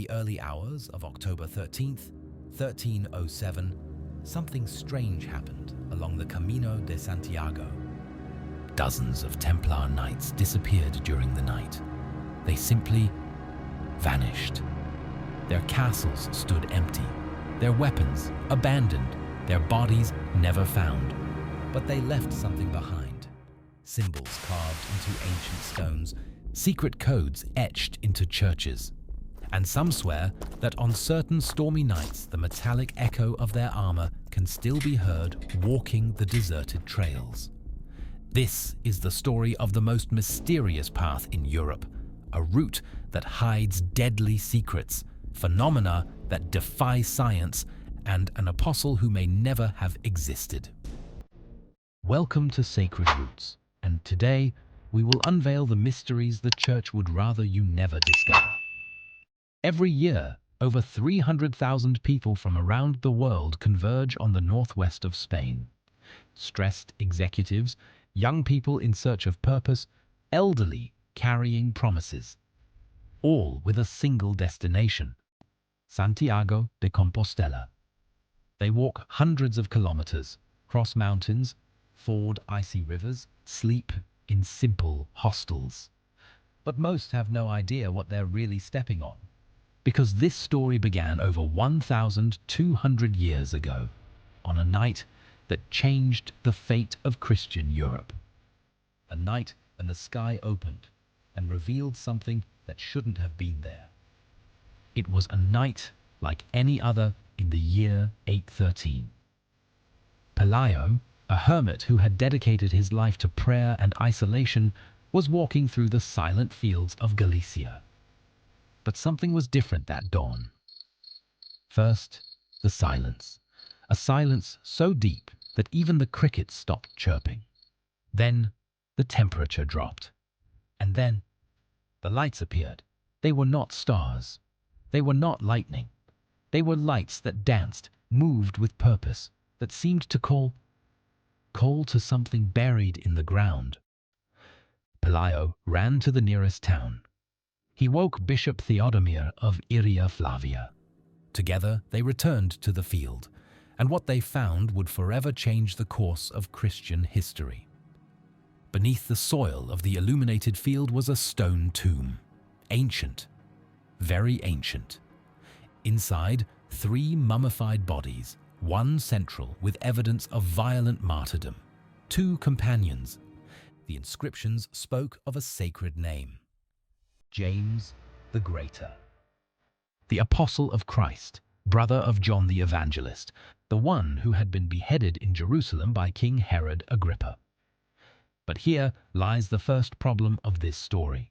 the early hours of October 13th, 1307, something strange happened along the Camino de Santiago. Dozens of Templar knights disappeared during the night. They simply vanished. Their castles stood empty, their weapons abandoned, their bodies never found. But they left something behind. Symbols carved into ancient stones, secret codes etched into churches. And some swear that on certain stormy nights the metallic echo of their armor can still be heard walking the deserted trails. This is the story of the most mysterious path in Europe, a route that hides deadly secrets, phenomena that defy science, and an apostle who may never have existed. Welcome to Sacred Roots, and today we will unveil the mysteries the Church would rather you never discover. Every year, over 300,000 people from around the world converge on the northwest of Spain. Stressed executives, young people in search of purpose, elderly carrying promises. All with a single destination: Santiago de Compostela. They walk hundreds of kilometers, cross mountains, ford icy rivers, sleep in simple hostels. But most have no idea what they're really stepping on. Because this story began over 1,200 years ago, on a night that changed the fate of Christian Europe. A night when the sky opened and revealed something that shouldn't have been there. It was a night like any other in the year 813. Pelayo, a hermit who had dedicated his life to prayer and isolation, was walking through the silent fields of Galicia. But something was different that dawn. First, the silence. A silence so deep that even the crickets stopped chirping. Then, the temperature dropped. And then, the lights appeared. They were not stars. They were not lightning. They were lights that danced, moved with purpose, that seemed to call to something buried in the ground. Pelayo ran to the nearest town. He woke Bishop Theodomir of Iria Flavia. Together they returned to the field, and what they found would forever change the course of Christian history. Beneath the soil of the illuminated field was a stone tomb, ancient, very ancient. Inside, 3 mummified bodies, one central with evidence of violent martyrdom, 2 companions. The inscriptions spoke of a sacred name: James the Greater, the Apostle of Christ, brother of John the Evangelist, the one who had been beheaded in Jerusalem by King Herod Agrippa. But here lies the first problem of this story.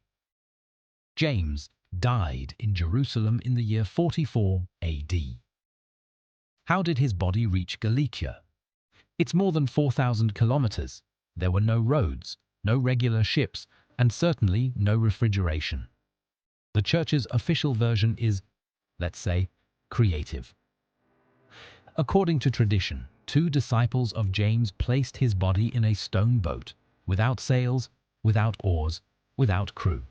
James died in Jerusalem in the year 44 AD. How did his body reach Galicia? It's more than 4,000 kilometers. There were no roads, no regular ships, and certainly no refrigeration. The Church's official version is, let's say, creative. According to tradition, 2 disciples of James placed his body in a stone boat, without sails, without oars, without crew.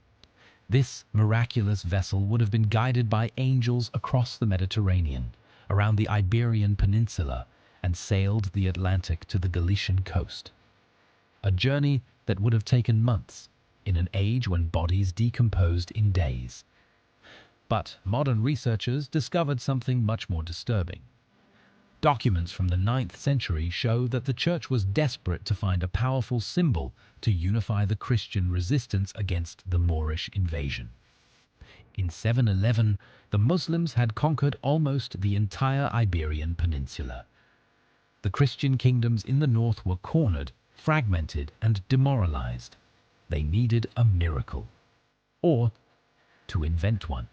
This miraculous vessel would have been guided by angels across the Mediterranean, around the Iberian Peninsula, and sailed the Atlantic to the Galician coast. A journey that would have taken months, in an age when bodies decomposed in days. But modern researchers discovered something much more disturbing. Documents from the 9th century show that the Church was desperate to find a powerful symbol to unify the Christian resistance against the Moorish invasion. In 711, the Muslims had conquered almost the entire Iberian Peninsula. The Christian kingdoms in the north were cornered, fragmented, and demoralized. They needed a miracle, or to invent one.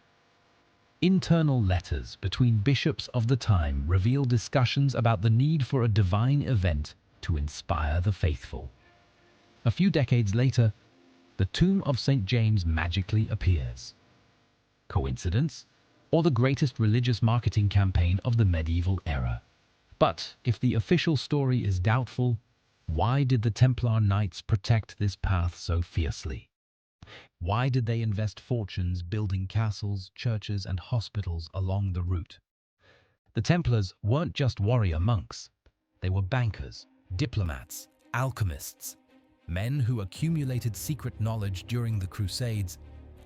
Internal letters between bishops of the time reveal discussions about the need for a divine event to inspire the faithful. A few decades later, the tomb of St. James magically appears. Coincidence? Or the greatest religious marketing campaign of the medieval era? But if the official story is doubtful, why did the Templar Knights protect this path so fiercely? Why did they invest fortunes building castles, churches, and hospitals along the route? The Templars weren't just warrior monks. They were bankers, diplomats, alchemists, men who accumulated secret knowledge during the Crusades,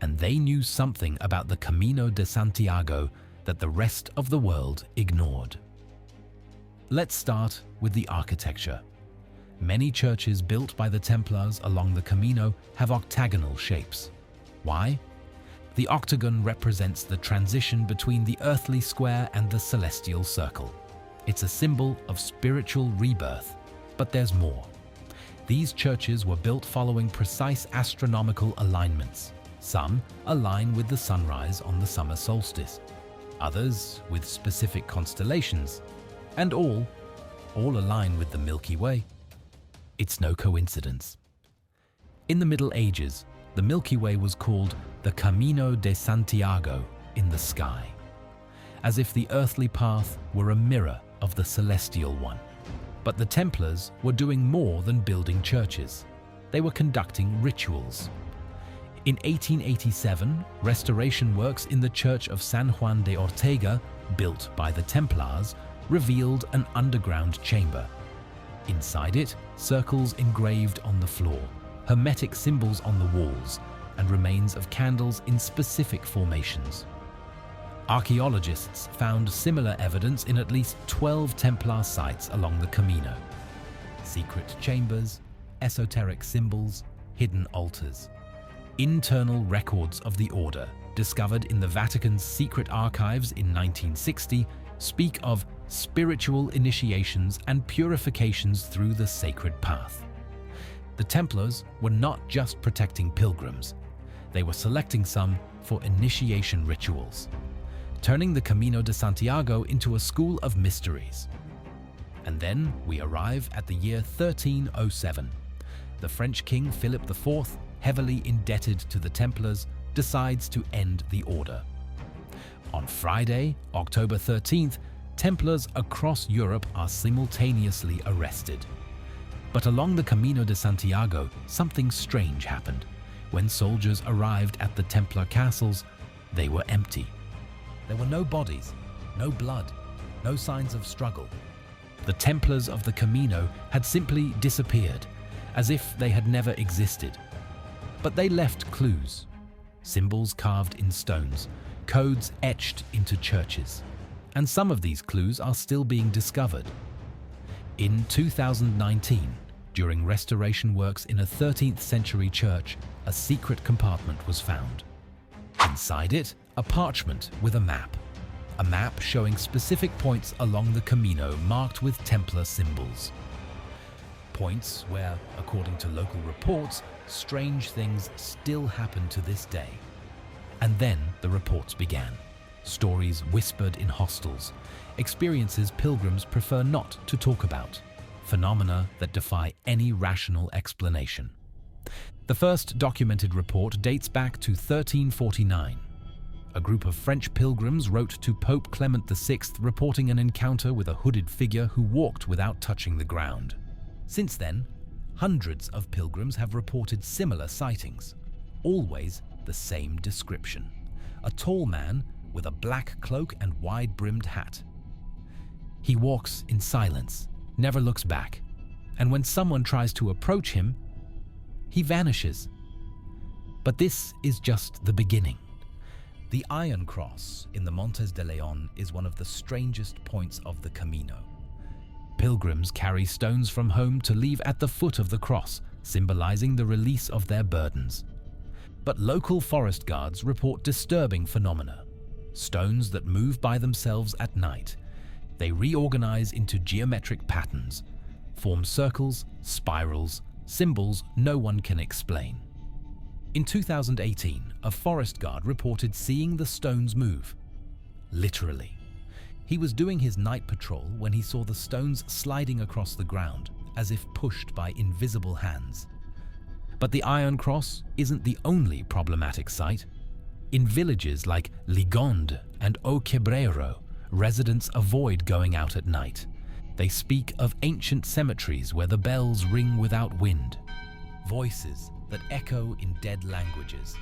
and they knew something about the Camino de Santiago that the rest of the world ignored. Let's start with the architecture. Many churches built by the Templars along the Camino have octagonal shapes. Why? The octagon represents the transition between the earthly square and the celestial circle. It's a symbol of spiritual rebirth, but there's more. These churches were built following precise astronomical alignments. Some align with the sunrise on the summer solstice, others with specific constellations, and all align with the Milky Way. It's no coincidence. In the Middle Ages, the Milky Way was called the Camino de Santiago in the sky, as if the earthly path were a mirror of the celestial one. But the Templars were doing more than building churches. They were conducting rituals. In 1887, restoration works in the Church of San Juan de Ortega, built by the Templars, revealed an underground chamber. Inside it, circles engraved on the floor, hermetic symbols on the walls, and remains of candles in specific formations. Archaeologists found similar evidence in at least 12 Templar sites along the Camino. Secret chambers, esoteric symbols, hidden altars. Internal records of the order, discovered in the Vatican's secret archives in 1960, speak of spiritual initiations and purifications through the sacred path. The Templars were not just protecting pilgrims. They were selecting some for initiation rituals, turning the Camino de Santiago into a school of mysteries. And then we arrive at the year 1307. The French king Philip IV, heavily indebted to the Templars, decides to end the order. On Friday, October 13th, Templars across Europe are simultaneously arrested. But along the Camino de Santiago, something strange happened. When soldiers arrived at the Templar castles, they were empty. There were no bodies, no blood, no signs of struggle. The Templars of the Camino had simply disappeared, as if they had never existed. But they left clues, symbols carved in stones, codes etched into churches. And some of these clues are still being discovered. In 2019, during restoration works in a 13th century church, a secret compartment was found. Inside it, a parchment with a map showing specific points along the Camino marked with Templar symbols. Points where, according to local reports, strange things still happen to this day. And then the reports began. Stories whispered in hostels, experiences pilgrims prefer not to talk about, phenomena that defy any rational explanation. The first documented report dates back to 1349. A group of French pilgrims wrote to Pope Clement VI reporting an encounter with a hooded figure who walked without touching the ground. Since then, hundreds of pilgrims have reported similar sightings, always the same description. A tall man with a black cloak and wide-brimmed hat. He walks in silence, never looks back, and when someone tries to approach him, he vanishes. But this is just the beginning. The Iron Cross in the Montes de Leon is one of the strangest points of the Camino. Pilgrims carry stones from home to leave at the foot of the cross, symbolizing the release of their burdens. But local forest guards report disturbing phenomena. Stones that move by themselves at night. They reorganize into geometric patterns, form circles, spirals, symbols no one can explain. In 2018, a forest guard reported seeing the stones move. Literally. He was doing his night patrol when he saw the stones sliding across the ground, as if pushed by invisible hands. But the Iron Cross isn't the only problematic site. In villages like Ligonde and O Quebrero, residents avoid going out at night. They speak of ancient cemeteries where the bells ring without wind. Voices that echo in dead languages,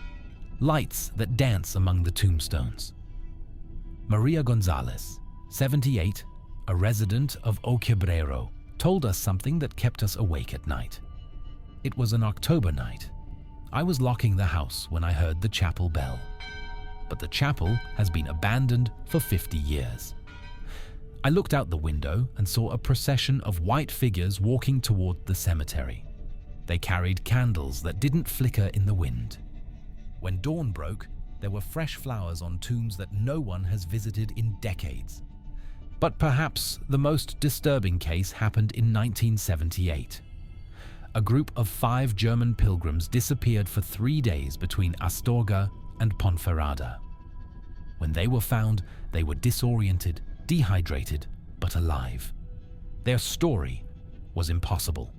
lights that dance among the tombstones. Maria Gonzalez, 78, a resident of Oquebrero, told us something that kept us awake at night. It was an October night. I was locking the house when I heard the chapel bell. But the chapel has been abandoned for 50 years. I looked out the window and saw a procession of white figures walking toward the cemetery. They carried candles that didn't flicker in the wind. When dawn broke, there were fresh flowers on tombs that no one has visited in decades. But perhaps the most disturbing case happened in 1978. A group of 5 German pilgrims disappeared for 3 days between Astorga and Ponferrada. When they were found, they were disoriented, dehydrated, but alive. Their story was impossible.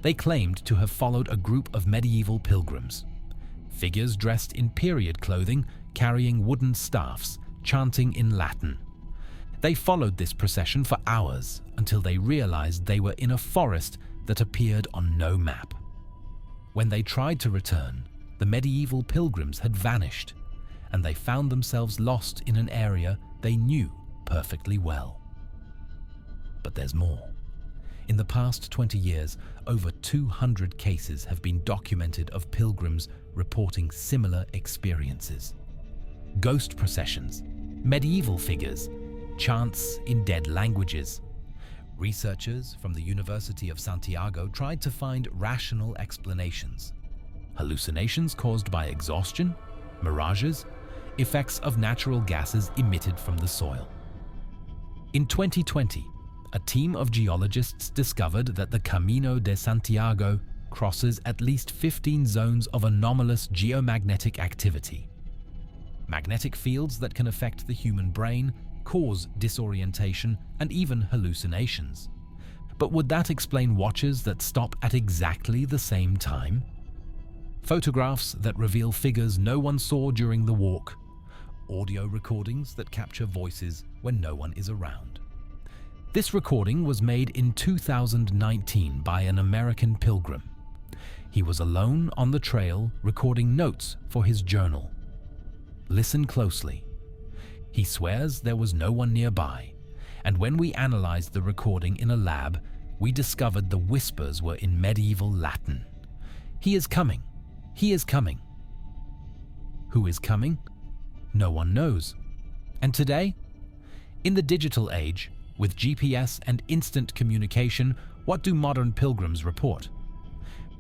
They claimed to have followed a group of medieval pilgrims, figures dressed in period clothing, carrying wooden staffs, chanting in Latin. They followed this procession for hours until they realized they were in a forest that appeared on no map. When they tried to return, the medieval pilgrims had vanished, and they found themselves lost in an area they knew perfectly well. But there's more. In the past 20 years, over 200 cases have been documented of pilgrims reporting similar experiences. Ghost processions, medieval figures, chants in dead languages. Researchers from the University of Santiago tried to find rational explanations. Hallucinations caused by exhaustion, mirages, effects of natural gases emitted from the soil. In 2020, a team of geologists discovered that the Camino de Santiago crosses at least 15 zones of anomalous geomagnetic activity. Magnetic fields that can affect the human brain, cause disorientation, and even hallucinations. But would that explain watches that stop at exactly the same time? Photographs that reveal figures no one saw during the walk. Audio recordings that capture voices when no one is around. This recording was made in 2019 by an American pilgrim. He was alone on the trail recording notes for his journal. Listen closely. He swears there was no one nearby, and when we analyzed the recording in a lab, we discovered the whispers were in medieval Latin. He is coming. He is coming. Who is coming? No one knows. And today? In the digital age, with GPS and instant communication, what do modern pilgrims report?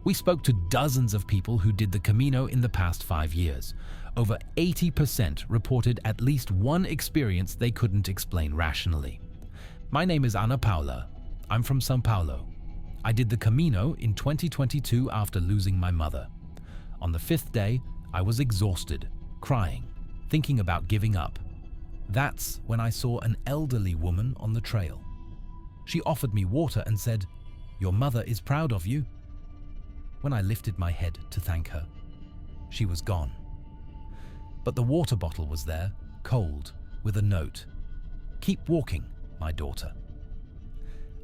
We spoke to dozens of people who did the Camino in the past 5 years. Over 80% reported at least one experience they couldn't explain rationally. My name is Ana Paula. I'm from São Paulo. I did the Camino in 2022 after losing my mother. On the 5th day, I was exhausted, crying, thinking about giving up. That's when I saw an elderly woman on the trail. She offered me water and said, "Your mother is proud of you." When I lifted my head to thank her, she was gone. But the water bottle was there, cold, with a note. "Keep walking, my daughter."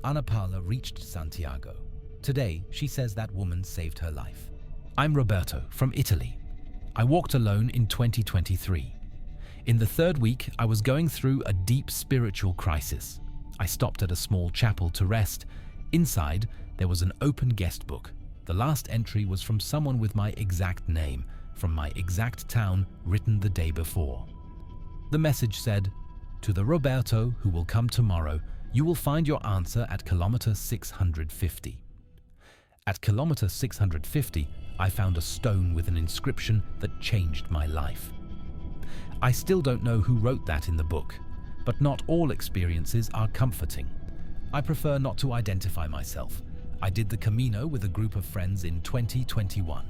Ana Paula reached Santiago. Today, she says that woman saved her life. I'm Roberto from Italy. I walked alone in 2023. In the 3rd week, I was going through a deep spiritual crisis. I stopped at a small chapel to rest. Inside, there was an open guest book. The last entry was from someone with my exact name, from my exact town, written the day before. The message said, "To the Roberto who will come tomorrow, you will find your answer at kilometer 650. At kilometer 650, I found a stone with an inscription that changed my life. I still don't know who wrote that in the book, but not all experiences are comforting. I prefer not to identify myself. I did the Camino with a group of friends in 2021.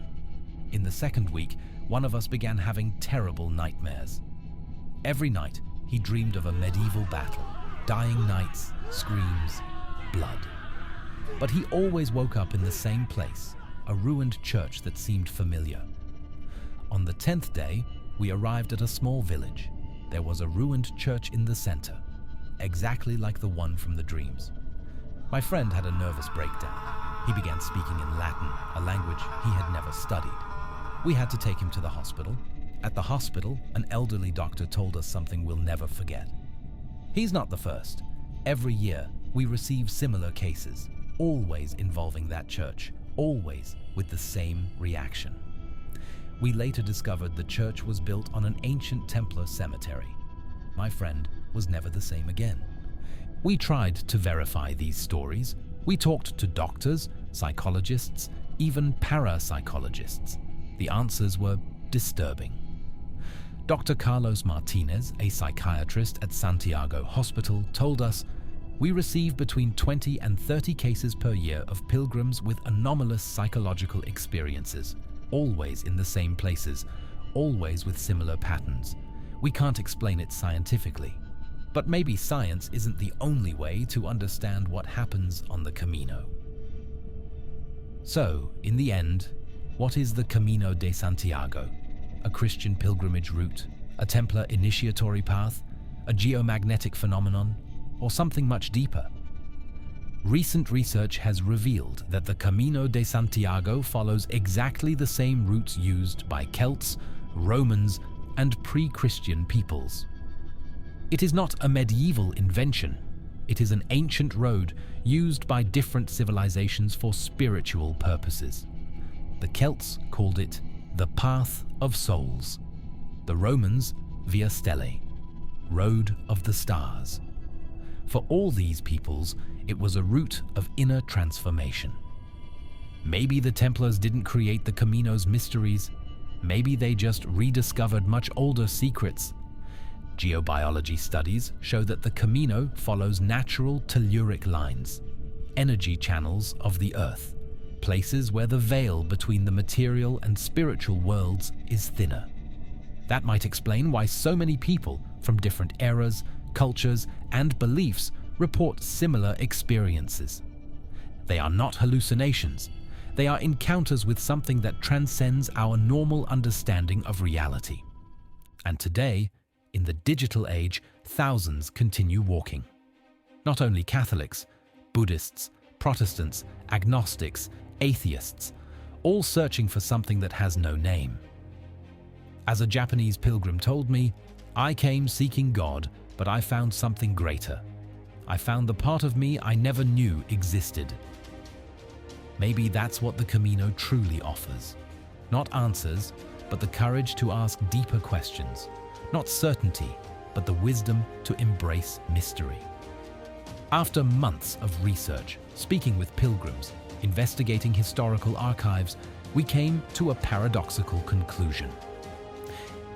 In the 2nd week, one of us began having terrible nightmares. Every night, he dreamed of a medieval battle, dying knights, screams, blood. But he always woke up in the same place, a ruined church that seemed familiar. On the 10th day, we arrived at a small village. There was a ruined church in the center, exactly like the one from the dreams. My friend had a nervous breakdown. He began speaking in Latin, a language he had never studied. We had to take him to the hospital. At the hospital, an elderly doctor told us something we'll never forget. He's not the first. Every year, we receive similar cases, always involving that church, always with the same reaction. We later discovered the church was built on an ancient Templar cemetery. My friend was never the same again. We tried to verify these stories. We talked to doctors, psychologists, even parapsychologists. The answers were disturbing. Dr. Carlos Martinez, a psychiatrist at Santiago Hospital, told us, "We receive between 20 and 30 cases per year of pilgrims with anomalous psychological experiences, always in the same places, always with similar patterns. We can't explain it scientifically. But maybe science isn't the only way to understand what happens on the Camino." So, in the end, what is the Camino de Santiago? A Christian pilgrimage route, a Templar initiatory path, a geomagnetic phenomenon, or something much deeper? Recent research has revealed that the Camino de Santiago follows exactly the same routes used by Celts, Romans, and pre-Christian peoples. It is not a medieval invention. It is an ancient road used by different civilizations for spiritual purposes. The Celts called it the Path of Souls. The Romans, Via Stellae, Road of the Stars. For all these peoples, it was a route of inner transformation. Maybe the Templars didn't create the Camino's mysteries. Maybe they just rediscovered much older secrets. Geobiology studies show that the Camino follows natural telluric lines, energy channels of the Earth, places where the veil between the material and spiritual worlds is thinner. That might explain why so many people from different eras, cultures, and beliefs report similar experiences. They are not hallucinations. They are encounters with something that transcends our normal understanding of reality. And today, in the digital age, thousands continue walking. Not only Catholics, Buddhists, Protestants, agnostics, atheists, all searching for something that has no name. As a Japanese pilgrim told me, "I came seeking God, but I found something greater. I found the part of me I never knew existed." Maybe that's what the Camino truly offers. Not answers, but the courage to ask deeper questions. Not certainty, but the wisdom to embrace mystery. After months of research, speaking with pilgrims, investigating historical archives, we came to a paradoxical conclusion.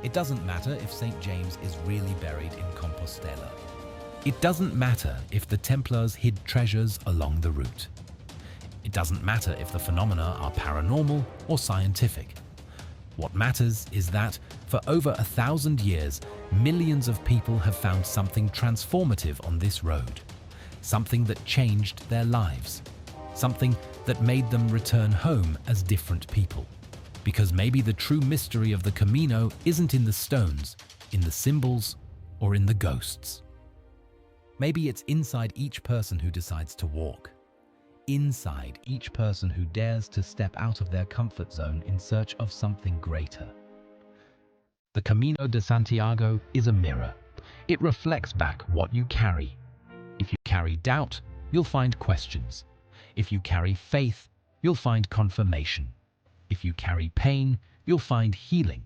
It doesn't matter if St. James is really buried in Compostela. It doesn't matter if the Templars hid treasures along the route. It doesn't matter if the phenomena are paranormal or scientific. What matters is that, for over 1,000 years, millions of people have found something transformative on this road. Something that changed their lives. Something that made them return home as different people. Because maybe the true mystery of the Camino isn't in the stones, in the symbols, or in the ghosts. Maybe it's inside each person who decides to walk. Inside each person who dares to step out of their comfort zone in search of something greater. The Camino de Santiago is a mirror. It reflects back what you carry. If you carry doubt, you'll find questions. If you carry faith, you'll find confirmation. If you carry pain, you'll find healing.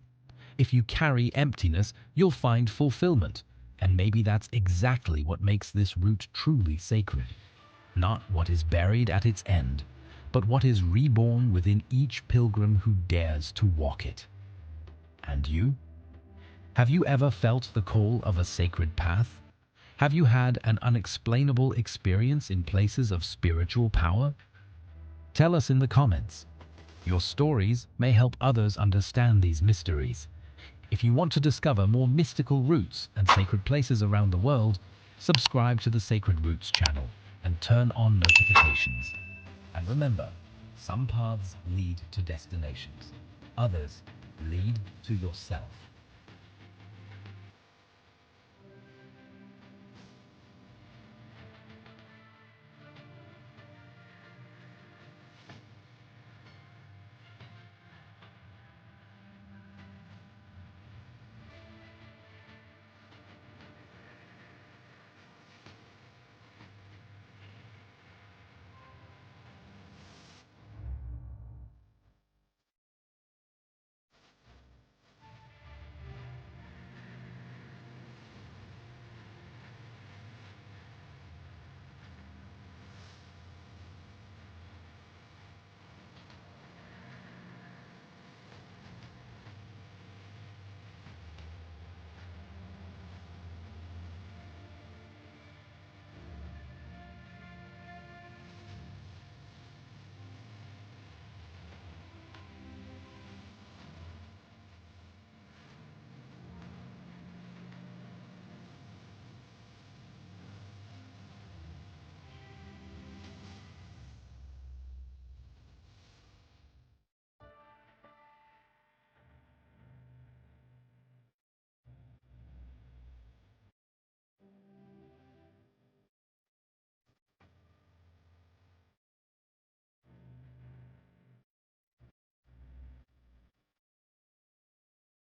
If you carry emptiness, you'll find fulfillment. And maybe that's exactly what makes this route truly sacred. Not what is buried at its end, but what is reborn within each pilgrim who dares to walk it. And you? Have you ever felt the call of a sacred path? Have you had an unexplainable experience in places of spiritual power? Tell us in the comments. Your stories may help others understand these mysteries. If you want to discover more mystical routes and sacred places around the world, subscribe to the Sacred Roots channel and turn on notifications. And remember, some paths lead to destinations. Others lead to yourself.